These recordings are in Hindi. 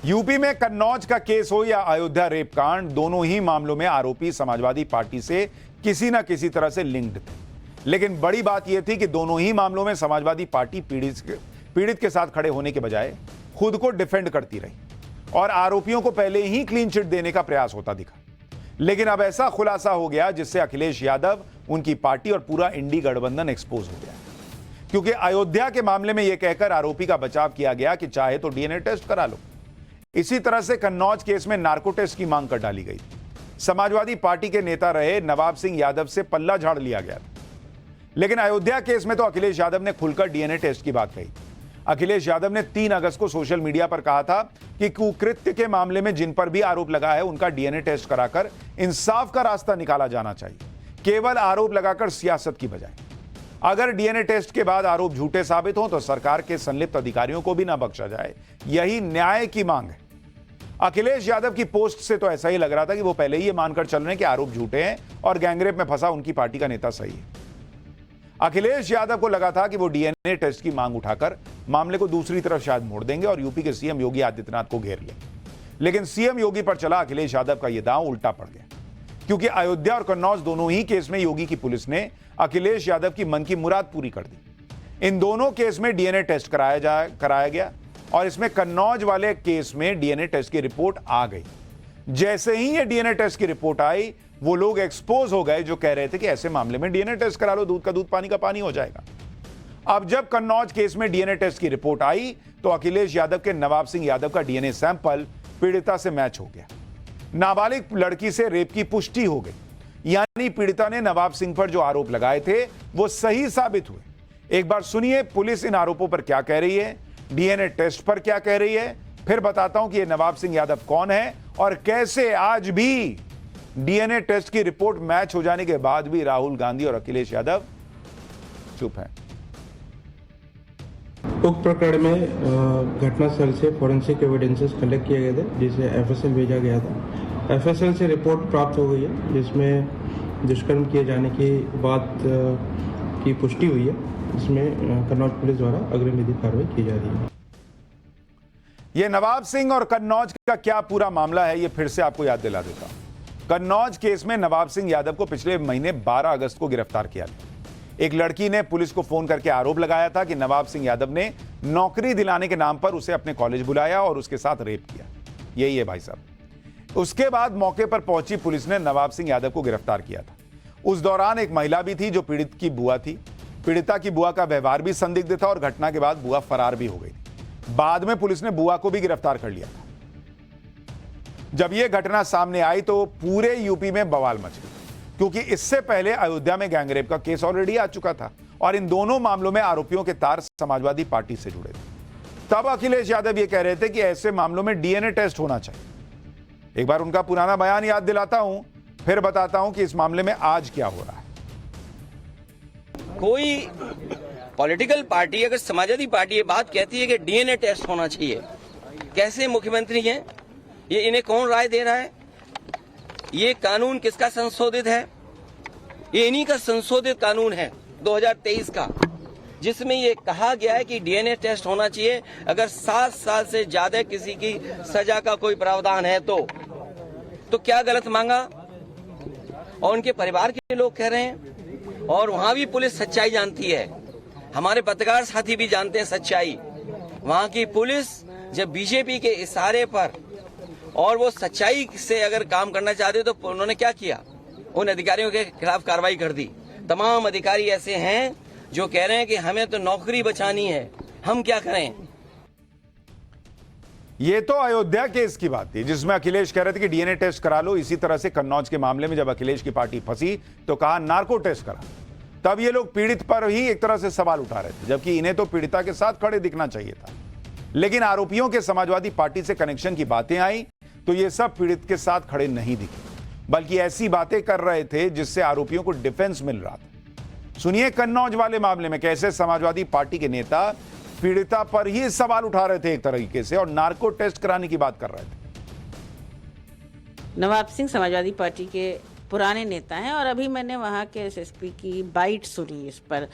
यूपी में कन्नौज का केस हो या अयोध्या रेप कांड, दोनों ही मामलों में आरोपी समाजवादी पार्टी से किसी न किसी तरह से लिंक्ड थे। लेकिन बड़ी बात यह थी कि दोनों ही मामलों में समाजवादी पार्टी पीड़ित के साथ खड़े होने के बजाय खुद को डिफेंड करती रही और आरोपियों को पहले ही क्लीन चिट देने का प्रयास होता दिखा। लेकिन अब ऐसा खुलासा हो गया जिससे अखिलेश यादव, उनकी पार्टी और पूरा इंडी गठबंधन एक्सपोज हो गया, क्योंकि अयोध्या के मामले में यह कहकर आरोपी का बचाव किया गया कि चाहे तो डीएनए टेस्ट करा लो। इसी तरह से कन्नौज केस में नार्को टेस्ट की मांग कर डाली गई। समाजवादी पार्टी के नेता रहे नवाब सिंह यादव से पल्ला झाड़ लिया गया था। लेकिन अयोध्या केस में तो अखिलेश यादव ने खुलकर डीएनए टेस्ट की बात कही। अखिलेश यादव ने 3 अगस्त को सोशल मीडिया पर कहा था कि कुकृत्य के मामले में जिन पर भी आरोप लगा है उनका डीएनए टेस्ट कराकर इंसाफ का रास्ता निकाला जाना चाहिए, केवल आरोप लगाकर सियासत की बजाय। अगर डीएनए टेस्ट के बाद आरोप झूठे साबित हों तो सरकार के संलिप्त अधिकारियों को भी ना बख्शा जाए, यही न्याय की मांग है। अखिलेश यादव की पोस्ट से तो ऐसा ही लग रहा था कि वो पहले ही ये मानकर चल रहे हैं कि आरोप झूठे हैं और गैंगरेप में फंसा उनकी पार्टी का नेता सही है। अखिलेश यादव को लगा था कि वो डीएनए टेस्ट की मांग उठाकर मामले को दूसरी तरफ शायद मोड़ देंगे और यूपी के सीएम योगी आदित्यनाथ को घेर लेंगे। लेकिन सीएम योगी पर चला अखिलेश यादव का यह दांव उल्टा पड़ गया, क्योंकि अयोध्या और कन्नौज दोनों ही केस में योगी की पुलिस ने अखिलेश यादव की मन की मुराद पूरी कर दी। इन दोनों केस में डीएनए टेस्ट कराया गया और इसमें कन्नौज वाले केस में डीएनए टेस्ट की रिपोर्ट आ गई। जैसे ही ये डीएनए टेस्ट की रिपोर्ट आई, वो लोग एक्सपोज हो गए जो कह रहे थे कि ऐसे मामले में डीएनए टेस्ट करा लो, दूध का दूध पानी का पानी हो जाएगा। अब जब कन्नौज केस में डीएनए टेस्ट की रिपोर्ट आई तो अखिलेश यादव के नवाब सिंह यादव का डीएनए सैंपल पीड़िता से मैच हो गया। नाबालिग लड़की से रेप की पुष्टि हो गई, यानी पीड़िता ने नवाब सिंह पर जो आरोप लगाए थे वो सही साबित हुए। एक बार सुनिए पुलिस इन आरोपों पर क्या कह रही है, डीएनए टेस्ट पर क्या कह रही है, फिर बताता हूं कि ये नवाब सिंह यादव कौन है और कैसे आज भी डीएनए टेस्ट की रिपोर्ट मैच हो जाने के बाद भी राहुल गांधी और अखिलेश यादव चुप हैं। उक्त प्रकरण में घटनास्थल से फॉरेंसिक एविडेंसेस कलेक्ट किए गए थे, जिसे एफएसएल भेजा गया था। एफएसएल से रिपोर्ट प्राप्त हो गई है जिसमें दुष्कर्म किए जाने की बात की पुष्टि हुई है, जिसमें कन्नौज पुलिस द्वारा अग्रिम विधिक कार्रवाई की जा रही है। यह नवाब सिंह और कन्नौज का क्या पूरा मामला है, यह फिर से आपको याद दिला देता हूं। कन्नौज केस में नवाब सिंह यादव को पिछले महीने 12 अगस्त को गिरफ्तार किया गया। एक लड़की ने पुलिस को फोन करके आरोप लगाया था कि नवाब सिंह यादव ने नौकरी दिलाने के नाम पर उसे अपने कॉलेज बुलाया और उसके साथ रेप किया। यही है भाई साहब। उसके बाद मौके पर पहुंची पुलिस ने नवाब सिंह यादव को गिरफ्तार किया था। उस दौरान एक महिला भी थी जो पीड़ित की बुआ थी। पीड़िता की बुआ का व्यवहार भी संदिग्ध था और घटना के बाद बुआ फरार भी हो गई। बाद में पुलिस ने बुआ को भी गिरफ्तार कर लिया था। जब यह घटना सामने आई तो पूरे यूपी में बवाल मच गई, क्योंकि इससे पहले अयोध्या में गैंगरेप का केस ऑलरेडी आ चुका था और इन दोनों मामलों में आरोपियों के तार समाजवादी पार्टी से जुड़े थे। तब अखिलेश यादव यह कह रहे थे कि ऐसे मामलों में डीएनए टेस्ट होना चाहिए। एक बार उनका पुराना बयान याद दिलाता हूं, फिर बताता हूं कि इस मामले में आज क्या हो रहा है। कोई पॉलिटिकल पार्टी, अगर समाजवादी पार्टी ये बात कहती है कि डीएनए टेस्ट होना चाहिए, कैसे मुख्यमंत्री हैं ये, इन्हें कौन राय दे रहा है? ये कानून किसका संशोधित है? ये इन्हीं का संशोधित कानून है 2023 का, जिसमें ये कहा गया है कि डीएनए टेस्ट होना चाहिए अगर 7 साल से ज्यादा किसी की सजा का कोई प्रावधान है तो क्या गलत मांगा? और उनके परिवार के लोग कह रहे हैं, और वहां भी पुलिस सच्चाई जानती है, हमारे पत्रकार साथी भी जानते हैं सच्चाई। वहां की पुलिस जब बीजेपी के इशारे पर और वो सच्चाई से अगर काम करना चाहते तो उन्होंने क्या किया? उन अधिकारियों के खिलाफ कार्रवाई कर दी। तमाम अधिकारी ऐसे हैं जो कह रहे हैं कि हमें तो नौकरी बचानी है, हम क्या करें? ये तो अयोध्या केस की बात थी जिसमें अखिलेश कह रहे थे कि डीएनए टेस्ट करा लो। इसी तरह से कन्नौज के मामले में जब अखिलेश की पार्टी फंसी तो कहा नार्को टेस्ट करा। तब ये लोग पीड़ित पर ही एक तरह से सवाल उठा रहे थे, जबकि इन्हें तो पीड़िता के साथ खड़े दिखना चाहिए था। लेकिन आरोपियों के समाजवादी पार्टी से कनेक्शन की बातें आई तो ये सब पीड़ित के साथ खड़े नहीं दिखे, बल्कि ऐसी बातें कर रहे थे जिससे आरोपियों को डिफेंस मिल रहा था। सुनिए कन्नौज वाले मामले में कैसे समाजवादी पार्टी के नेता पीड़िता पर ही सवाल उठा रहे थे एक तरीके से और नार्को टेस्ट कराने की बात कर रहे थे। नवाब सिंह समाजवादी पार्टी के पुराने नेता हैं और अभी मैंने वहाँ के एसएसपी की बाइट सुनी इस पर।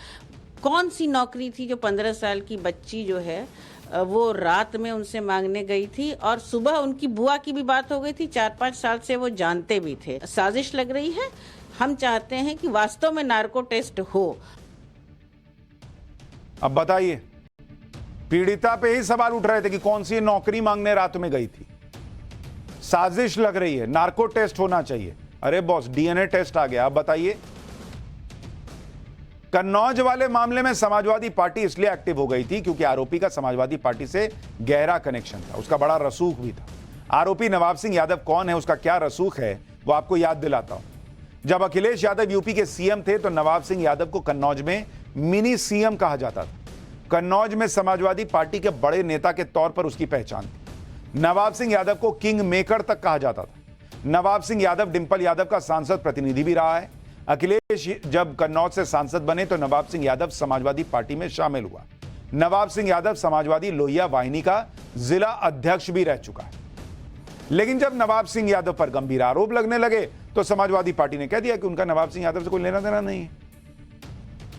कौन सी नौकरी थी जो 15 साल की बच्ची जो है वो रात में उनसे मांगने गई थी और सुबह उनकी बुआ की भी बात हो गई थी। 4-5 साल से वो जानते भी थे। साजिश लग रही है। हम चाहते हैं कि वास्तव में नार्को टेस्ट हो। अब बताइए, पीड़िता पे ही सवाल उठ रहे थे कि कौन सी नौकरी मांगने रात में गई थी। साजिश लग रही है, नार्को टेस्ट होना चाहिए। अरे बॉस, डीएनए टेस्ट आ गया। अब बताइए, कन्नौज वाले मामले में समाजवादी पार्टी इसलिए एक्टिव हो गई थी क्योंकि आरोपी का समाजवादी पार्टी से गहरा कनेक्शन था, उसका बड़ा रसूख भी था। आरोपी नवाब सिंह यादव कौन है, उसका क्या रसूख है, वो आपको याद दिलाता हूं। जब अखिलेश यादव यूपी के सीएम थे तो नवाब सिंह यादव को कन्नौज में मिनी सीएम कहा जाता था। कन्नौज में समाजवादी पार्टी के बड़े नेता के तौर पर उसकी पहचान थी। नवाब सिंह यादव को किंग मेकर तक कहा जाता था। नवाब सिंह यादव डिंपल यादव का सांसद प्रतिनिधि भी रहा है। अखिलेश जब कन्नौज से सांसद बने तो नवाब सिंह यादव समाजवादी पार्टी में शामिल हुआ। नवाब सिंह यादव समाजवादी लोहिया वाहिनी का जिला अध्यक्ष भी रह चुका है। लेकिन जब नवाब सिंह यादव पर गंभीर आरोप लगने लगे तो समाजवादी पार्टी ने कह दिया कि उनका नवाब सिंह यादव से कोई लेना देना नहीं है।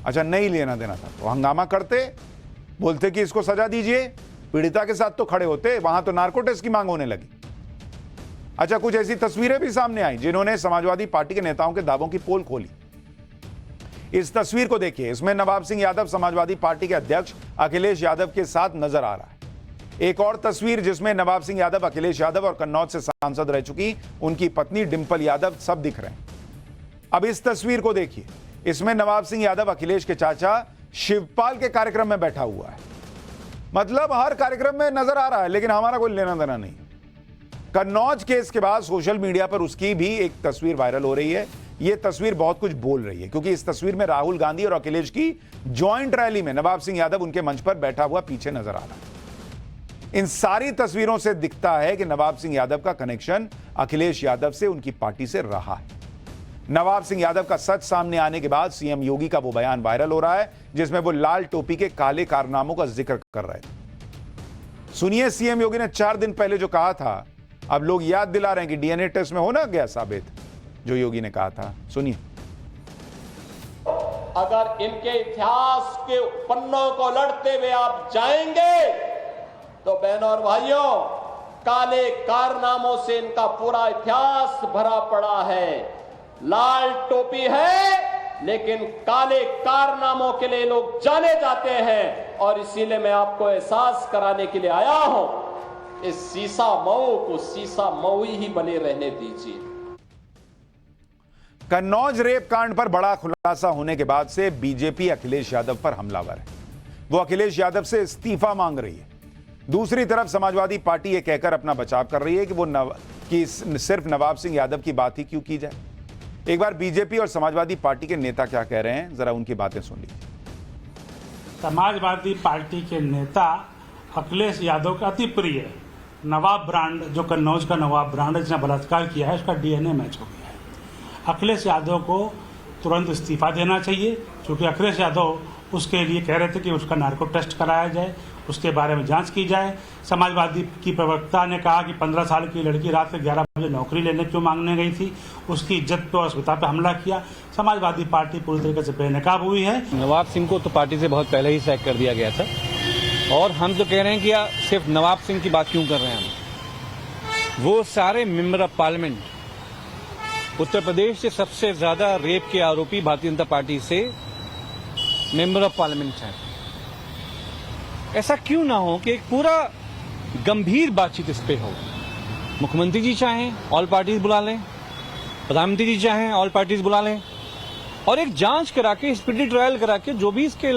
अच्छा, नहीं लेना देना था तो हंगामा करते, बोलते कि इसको सजा दीजिए, पीड़िता के साथ तो खड़े होते। वहां तो नार्को टेस्ट की मांग होने लगी। अच्छा, कुछ ऐसी तस्वीरें भी सामने आई जिन्होंने समाजवादी पार्टी के नेताओं के दावों की पोल खोली। इस तस्वीर को देखिए, इसमें नवाब सिंह यादव समाजवादी पार्टी के अध्यक्ष अखिलेश यादव के साथ नजर आ रहा है। एक और तस्वीर जिसमें नवाब सिंह यादव, अखिलेश यादव और कन्नौज से सांसद रह चुकी उनकी पत्नी डिंपल यादव सब दिख रहे हैं। अब इस तस्वीर को देखिए, इसमें नवाब सिंह यादव अखिलेश के चाचा शिवपाल के कार्यक्रम में बैठा हुआ है। मतलब हर कार्यक्रम में नजर आ रहा है, लेकिन हमारा कोई लेना देना नहीं। कन्नौज केस के बाद सोशल मीडिया पर उसकी भी एक तस्वीर वायरल हो रही है। यह तस्वीर बहुत कुछ बोल रही है क्योंकि इस तस्वीर में राहुल गांधी और अखिलेश की ज्वाइंट रैली में नवाब सिंह यादव उनके मंच पर बैठा हुआ पीछे नजर आ रहा है। इन सारी तस्वीरों से दिखता है कि नवाब सिंह यादव का कनेक्शन अखिलेश यादव से उनकी पार्टी से रहा है। नवाब सिंह यादव का सच सामने आने के बाद सीएम योगी का वो बयान वायरल हो रहा है जिसमें वो लाल टोपी के काले कारनामों का जिक्र कर रहे थे। सुनिए, सीएम योगी ने 4 दिन पहले जो कहा था, अब लोग याद दिला रहे हैं कि डीएनए टेस्ट में होना गया साबित जो योगी ने कहा था। सुनिए, अगर इनके इतिहास के पन्नों को लड़ते हुए आप जाएंगे तो बहनों और भाइयों, काले कारनामों से इनका पूरा इतिहास भरा पड़ा है। लाल टोपी है लेकिन काले कारनामों के लिए लोग जाने जाते हैं और इसीलिए मैं आपको एहसास कराने के लिए आया हूं, इस सीसा मऊ को सीसा मऊ ही बने रहने दीजिए। कन्नौज रेप कांड पर बड़ा खुलासा होने के बाद से बीजेपी अखिलेश यादव पर हमलावर है। वो अखिलेश यादव से इस्तीफा मांग रही है। दूसरी तरफ समाजवादी पार्टी ये कहकर अपना बचाव कर रही है कि सिर्फ नवाब सिंह यादव की बात ही क्यों की जाए। एक बार बीजेपी और समाजवादी पार्टी के नेता क्या कह रहे हैं, जरा उनकी बातें सुन लीजिए। समाजवादी पार्टी के नेता अखिलेश यादव का अति प्रिय नवाब ब्रांड, जो कन्नौज का नवाब ब्रांड है जिसने बलात्कार किया है, उसका डीएनए मैच हो गया है। अखिलेश यादव को तुरंत इस्तीफा देना चाहिए क्योंकि अखिलेश यादव उसके लिए कह रहे थे कि उसका नार्को टेस्ट कराया जाए, उसके बारे में जांच की जाए। समाजवादी की प्रवक्ता ने कहा कि 15 साल की लड़की रात के 11 बजे नौकरी लेने क्यों मांगने गई थी, उसकी इज्जत पे और अस्मिता पे हमला किया। समाजवादी पार्टी पूरी तरीके से बेनकाब हुई है। नवाब सिंह को तो पार्टी से बहुत पहले ही सैक कर दिया गया था और हम तो कह रहे हैं कि सिर्फ नवाब सिंह की बात क्यों कर रहे हैं हम। वो सारे member of parliament, Uttar Pradesh से सबसे ज्यादा रेप के आरोपी भारतीय जनता पार्टी से मेंबर ऑफ पार्लियामेंट हैं। ऐसा क्यों ना हो कि एक पूरा गंभीर बातचीत इस पे हो। मुख्यमंत्री जी चाहें ऑल पार्टीज बुला लें, प्रधानमंत्री जी चाहें ऑल पार्टीज बुला लें और एक जांच करा के, स्पीडी ट्रायल करा के जो भी इसके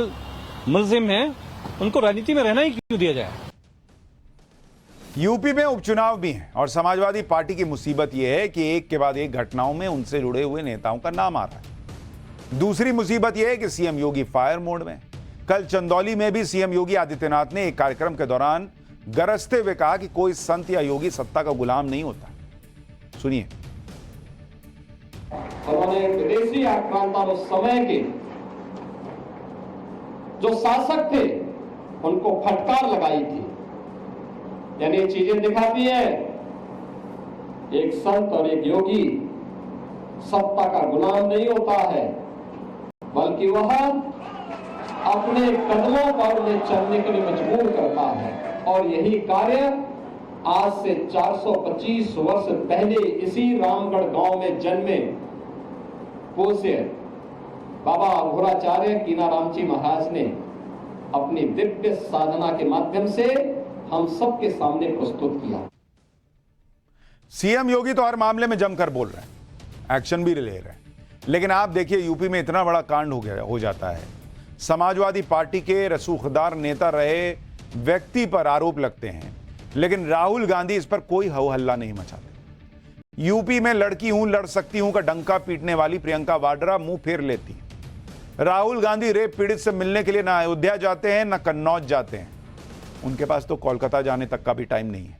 मुलजिम हैं उनको राजनीति में रहना ही क्यों दिया जाए। यूपी में उपचुनाव भी हैं और समाजवादी पार्टी की मुसीबत यह है कि एक के बाद एक घटनाओं में उनसे जुड़े हुए नेताओं का नाम आ रहा है। दूसरी मुसीबत यह है कि सीएम योगी फायर मोड में। कल चंदौली में भी सीएम योगी आदित्यनाथ ने एक कार्यक्रम के दौरान गरजते हुए कहा कि कोई संत या योगी सत्ता का गुलाम नहीं होता। सुनिए, उन्होंने विदेशी आक्रांता उस समय के जो शासक थे उनको फटकार लगाई थी। यानी ये चीजें दिखाती है एक संत और एक योगी सत्ता का गुलाम नहीं होता है, बल्कि वह अपने कदमों पर उन्हें चलने के लिए मजबूर करता है। और यही कार्य आज से 425 वर्ष पहले इसी रामगढ़ गांव में जन्मे पूज्य बाबा अघोराचार्य कीनाराम जी महाराज ने अपनी दिव्य साधना के माध्यम से हम सबके सामने प्रस्तुत किया। सीएम योगी तो हर मामले में जमकर बोल रहे हैं, एक्शन भी ले रहे हैं, लेकिन आप देखिए यूपी में इतना बड़ा कांड हो जाता है। समाजवादी पार्टी के रसूखदार नेता रहे व्यक्ति पर आरोप लगते हैं, लेकिन राहुल गांधी इस पर कोई हो हल्ला नहीं मचाते। यूपी में लड़की हूं लड़ सकती हूं का डंका पीटने वाली प्रियंका वाड्रा मुंह फेर लेती। राहुल गांधी रेप पीड़ित से मिलने के लिए ना अयोध्या जाते हैं ना कन्नौज जाते हैं, उनके पास तो कोलकाता जाने तक का भी टाइम नहीं है।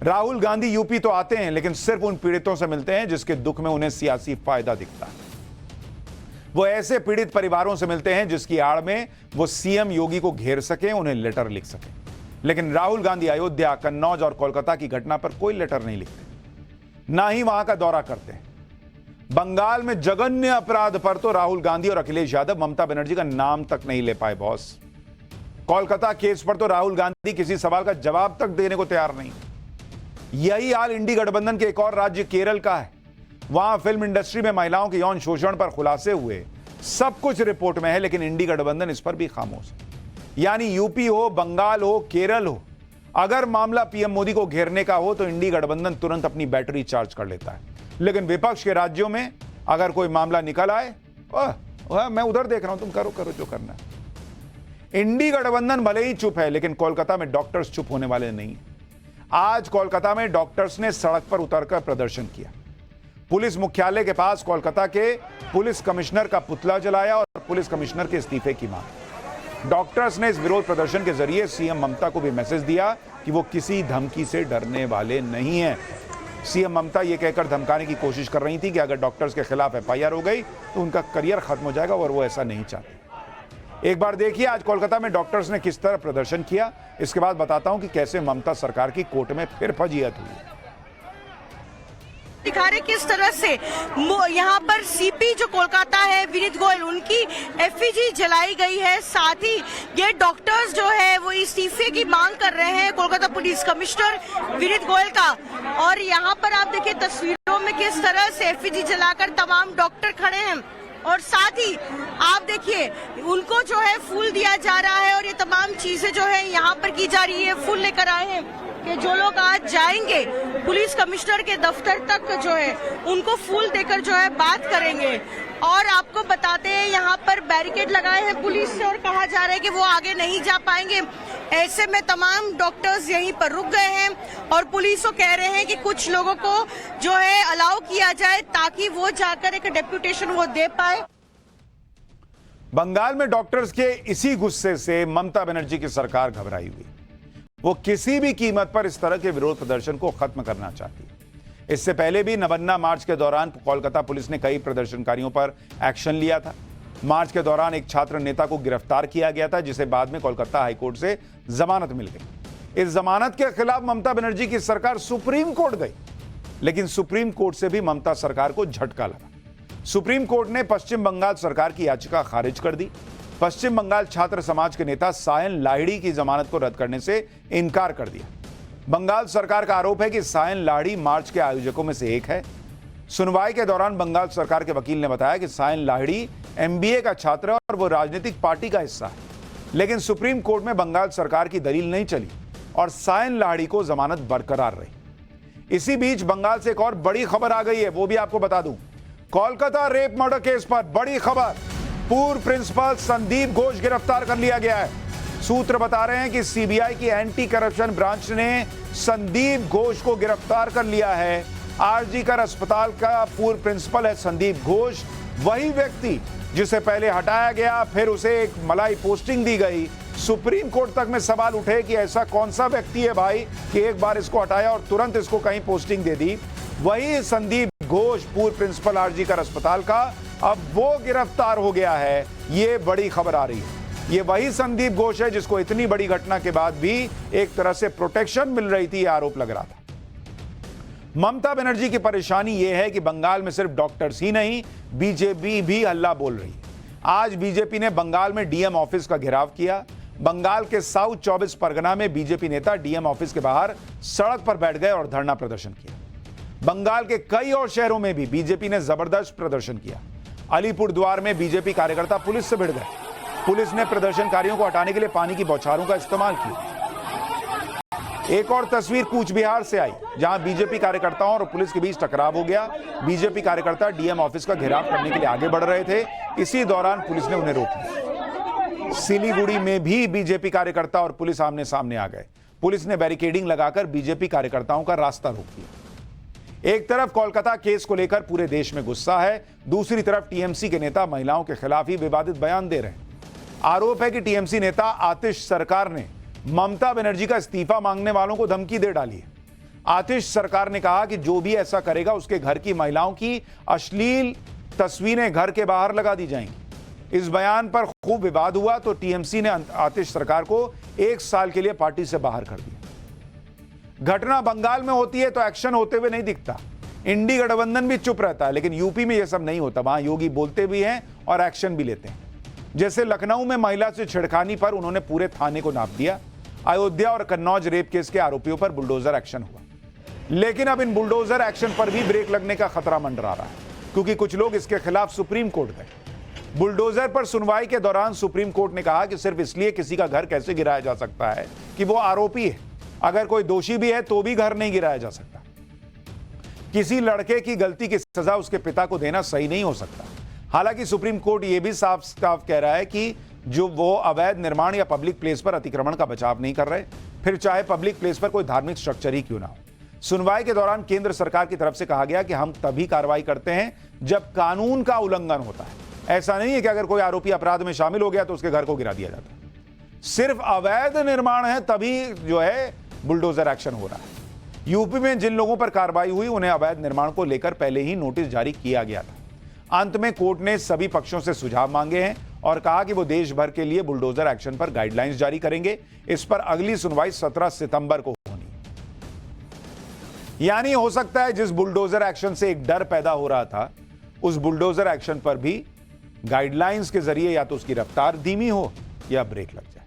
राहुल गांधी यूपी तो आते हैं, लेकिन सिर्फ उन पीड़ितों से मिलते हैं जिसके दुख में उन्हें सियासी फायदा दिखता है। वो ऐसे पीड़ित परिवारों से मिलते हैं जिसकी आड़ में वो सीएम योगी को घेर सके, उन्हें लेटर लिख सके। लेकिन राहुल गांधी अयोध्या, कन्नौज और कोलकाता की घटना पर कोई लेटर नहीं लिखते, ना ही वहां का दौरा करते हैं। बंगाल में जघन्य अपराध पर तो राहुल गांधी और अखिलेश यादव ममता बनर्जी का नाम तक नहीं ले पाए बॉस। कोलकाता केस पर तो राहुल गांधी किसी सवाल का जवाब तक देने को तैयार नहीं। यही हाल इंडी गठबंधन के एक और राज्य केरल का है। वहां फिल्म इंडस्ट्री में महिलाओं के यौन शोषण पर खुलासे हुए, सब कुछ रिपोर्ट में है, लेकिन इंडी गठबंधन इस पर भी खामोश है। यानी यूपी हो, बंगाल हो, केरल हो, अगर मामला पीएम मोदी को घेरने का हो तो इंडी गठबंधन तुरंत अपनी बैटरी चार्ज कर लेता है। लेकिन विपक्ष के राज्यों में अगर कोई मामला निकल आए, मैं उधर देख रहा हूं, तुम करो जो करना है। इंडी गठबंधन भले ही चुप है, लेकिन कोलकाता में डॉक्टर्स चुप होने वाले नहीं। आज कोलकाता में डॉक्टर्स ने सड़क पर उतरकर प्रदर्शन किया। पुलिस मुख्यालय के पास कोलकाता के पुलिस कमिश्नर का पुतला जलाया और पुलिस कमिश्नर के इस्तीफे की मांग। डॉक्टर्स ने इस विरोध प्रदर्शन के जरिए सीएम ममता को भी मैसेज दिया कि वो किसी धमकी से डरने वाले नहीं हैं। सीएम ममता ये कहकर धमकाने की कोशिश कर रही थी कि अगर डॉक्टर्स के खिलाफ एफआईआर हो गई तो उनका करियर खत्म हो जाएगा, और वो ऐसा नहीं चाहते। एक बार देखिए आज कोलकाता में डॉक्टर्स ने किस तरह प्रदर्शन किया, इसके बाद बताता हूं कि कैसे ममता सरकार की कोर्ट में फिर फजीहत हुई। दिखा रहे किस तरह से यहाँ पर सीपी जो कोलकाता है विनीत गोयल, उनकी एफईजी जलाई गई है। साथ ही ये डॉक्टर्स जो है वो इस्तीफे की मांग कर रहे हैं कोलकाता पुलिस कमिश्नर विनीत गोयल का। और यहाँ पर आप देखिए तस्वीरों में किस तरह से एफईजी जलाकर तमाम डॉक्टर खड़े हैं, और साथ ही आप देखिए उनको जो है फूल दिया जा रहा है। और ये तमाम चीजें जो है यहाँ पर की जा रही है। फूल लेकर आए हैं कि जो लोग आज जाएंगे पुलिस कमिश्नर के दफ्तर तक जो है उनको फूल देकर जो है बात करेंगे। और आपको बताते हैं यहाँ पर बैरिकेड लगाए हैं पुलिस से और कहा जा रहा है कि वो आगे नहीं जा पाएंगे। ऐसे में तमाम डॉक्टर्स यहीं पर रुक गए हैं और पुलिस को कह रहे हैं कि कुछ लोगों को जो है अलाउ किया जाए ताकि वो जाकर एक डेप्यूटेशन वो दे पाए। बंगाल में डॉक्टर्स के इसी गुस्से से ममता बनर्जी की सरकार घबराई हुई। वो किसी भी कीमत पर इस तरह के विरोध प्रदर्शन को खत्म करना चाहती है। इससे पहले भी नवन्ना मार्च के दौरान कोलकाता पुलिस ने कई प्रदर्शनकारियों पर एक्शन लिया था। मार्च के दौरान एक छात्र नेता को गिरफ्तार किया गया था, जिसे बाद में कोलकाता हाईकोर्ट से जमानत मिल गई। इस जमानत के खिलाफ ममता बनर्जी की सरकार सुप्रीम कोर्ट गई, लेकिन सुप्रीम कोर्ट से भी ममता सरकार को झटका लगा। सुप्रीम कोर्ट ने पश्चिम बंगाल सरकार की याचिका खारिज कर दी। पश्चिम बंगाल छात्र समाज के नेता सायन लाहिड़ी की जमानत को रद्द करने से इनकार कर दिया। बंगाल सरकार का आरोप है कि सायन लाहिड़ी मार्च के आयोजकों में से एक है। सुनवाई के दौरान बंगाल सरकार के वकील ने बताया कि सायन लाहिड़ी एमबीए का छात्र है और वो राजनीतिक पार्टी का हिस्सा है। लेकिन सुप्रीम कोर्ट में बंगाल सरकार की दलील नहीं चली और सायन लाहिड़ी को जमानत बरकरार रही। इसी बीच बंगाल से एक और बड़ी खबर आ गई है, वो भी आपको बता दूं। कोलकाता रेप मर्डर केस पर बड़ी खबर, पूर्व प्रिंसिपल संदीप घोष गिरफ्तार कर लिया गया है। सूत्र बता रहे हैं कि सीबीआई की एंटी करप्शन ब्रांच ने संदीप घोष को गिरफ्तार कर लिया है। आरजी कर अस्पताल का पूर्व प्रिंसिपल है संदीप घोष, वही व्यक्ति जिसे पहले हटाया गया, फिर उसे एक मलाई पोस्टिंग दी गई। सुप्रीम कोर्ट तक में सवाल उठे कि ऐसा कौन सा व्यक्ति है भाई कि एक बार इसको हटाया और तुरंत इसको कहीं पोस्टिंग दे दी। वही संदीप घोष, पूर्व प्रिंसिपल आरजी कर अस्पताल का, अब वो गिरफ्तार हो गया है। ये बड़ी खबर आ रही है। ये वही संदीप घोष है जिसको इतनी बड़ी घटना के बाद भी एक तरह से प्रोटेक्शन मिल रही थी, आरोप लग रहा था। ममता बनर्जी की परेशानी यह है कि बंगाल में सिर्फ डॉक्टर्स ही नहीं, बीजेपी भी हल्ला बोल रही है। आज बीजेपी ने बंगाल में डीएम ऑफिस का घेराव किया। बंगाल के साउथ 24 परगना में बीजेपी नेता डीएम ऑफिस के बाहर सड़क पर बैठ गए और धरना प्रदर्शन किया। बंगाल के कई और शहरों में भी बीजेपी ने जबरदस्त प्रदर्शन किया। अलीपुरद्वार में बीजेपी कार्यकर्ता पुलिस से भिड़ गए। पुलिस ने प्रदर्शनकारियों को हटाने के लिए पानी की बौछारों का इस्तेमाल किया। एक और तस्वीर कूच बिहार से आई, जहां बीजेपी कार्यकर्ताओं और पुलिस के बीच टकराव हो गया। बीजेपी कार्यकर्ता डीएम ऑफिस का घेराव करने के लिए आगे बढ़ रहे थे। इसी दौरान पुलिस ने उन्हें रोक लिया। सिलीगुड़ी में भी बीजेपी कार्यकर्ता और पुलिस आमने सामने आ गए। पुलिस ने बैरिकेडिंग लगाकर बीजेपी कार्यकर्ताओं का रास्ता रोक दिया। एक तरफ कोलकाता केस को लेकर पूरे देश में गुस्सा है, दूसरी तरफ टीएमसी के नेता महिलाओं के खिलाफ ही विवादित बयान दे रहे हैं। आरोप है कि टीएमसी नेता आतिश सरकार ने ममता बनर्जी का इस्तीफा मांगने वालों को धमकी दे डाली है। आतिश सरकार ने कहा कि जो भी ऐसा करेगा उसके घर की महिलाओं की अश्लील तस्वीरें घर के बाहर लगा दी जाएंगी। इस बयान पर खूब विवाद हुआ तो टीएमसी ने आतिश सरकार को 1 साल के लिए पार्टी से बाहर कर दिया। घटना बंगाल में होती है तो एक्शन होते हुए नहीं दिखता। इंडी गठबंधन भी चुप रहता है, लेकिन यूपी में यह सब नहीं होता। वहां योगी बोलते भी हैं और एक्शन भी लेते हैं। जैसे लखनऊ में महिला से छेड़खानी पर उन्होंने पूरे थाने को नाप दिया। अयोध्या और कन्नौज रेप केस के आरोपियों पर बुलडोजर एक्शन हुआ, लेकिन अब इन बुलडोजर एक्शन पर भी ब्रेक लगने का खतरा मंडरा रहा है, क्योंकि कुछ लोग इसके खिलाफ सुप्रीम कोर्ट गए। बुलडोजर पर सुनवाई के दौरान सुप्रीम कोर्ट ने कहा कि सिर्फ इसलिए किसी का घर कैसे गिराया जा सकता है कि वो आरोपी है। अगर कोई दोषी भी है तो भी घर नहीं गिराया जा सकता। किसी लड़के की गलती की सजा उसके पिता को देना सही नहीं हो सकता। हालांकि सुप्रीम कोर्ट यह भी साफ साफ कह रहा है कि जो वो अवैध निर्माण या पब्लिक प्लेस पर अतिक्रमण का बचाव नहीं कर रहे, फिर चाहे पब्लिक प्लेस पर कोई धार्मिक स्ट्रक्चर ही क्यों ना हो। सुनवाई के दौरान केंद्र सरकार की तरफ से कहा गया कि हम तभी कार्रवाई करते हैं जब कानून का उल्लंघन होता है। ऐसा नहीं है कि अगर कोई आरोपी अपराध में शामिल हो गया तो उसके घर को गिरा दिया जाता है। सिर्फ अवैध निर्माण है तभी जो है बुलडोजर एक्शन हो रहा है। यूपी में जिन लोगों पर कार्रवाई हुई उन्हें अवैध निर्माण को लेकर पहले ही नोटिस जारी किया गया था। अंत में कोर्ट ने सभी पक्षों से सुझाव मांगे हैं और कहा कि वो देश भर के लिए बुलडोजर एक्शन पर गाइडलाइंस जारी करेंगे। इस पर अगली सुनवाई 17 सितंबर को होनी। यानी हो सकता है जिस बुलडोजर एक्शन से एक डर पैदा हो रहा था, उस बुलडोजर एक्शन पर भी गाइडलाइंस के जरिए या तो उसकी रफ्तार धीमी हो या ब्रेक लग जाए।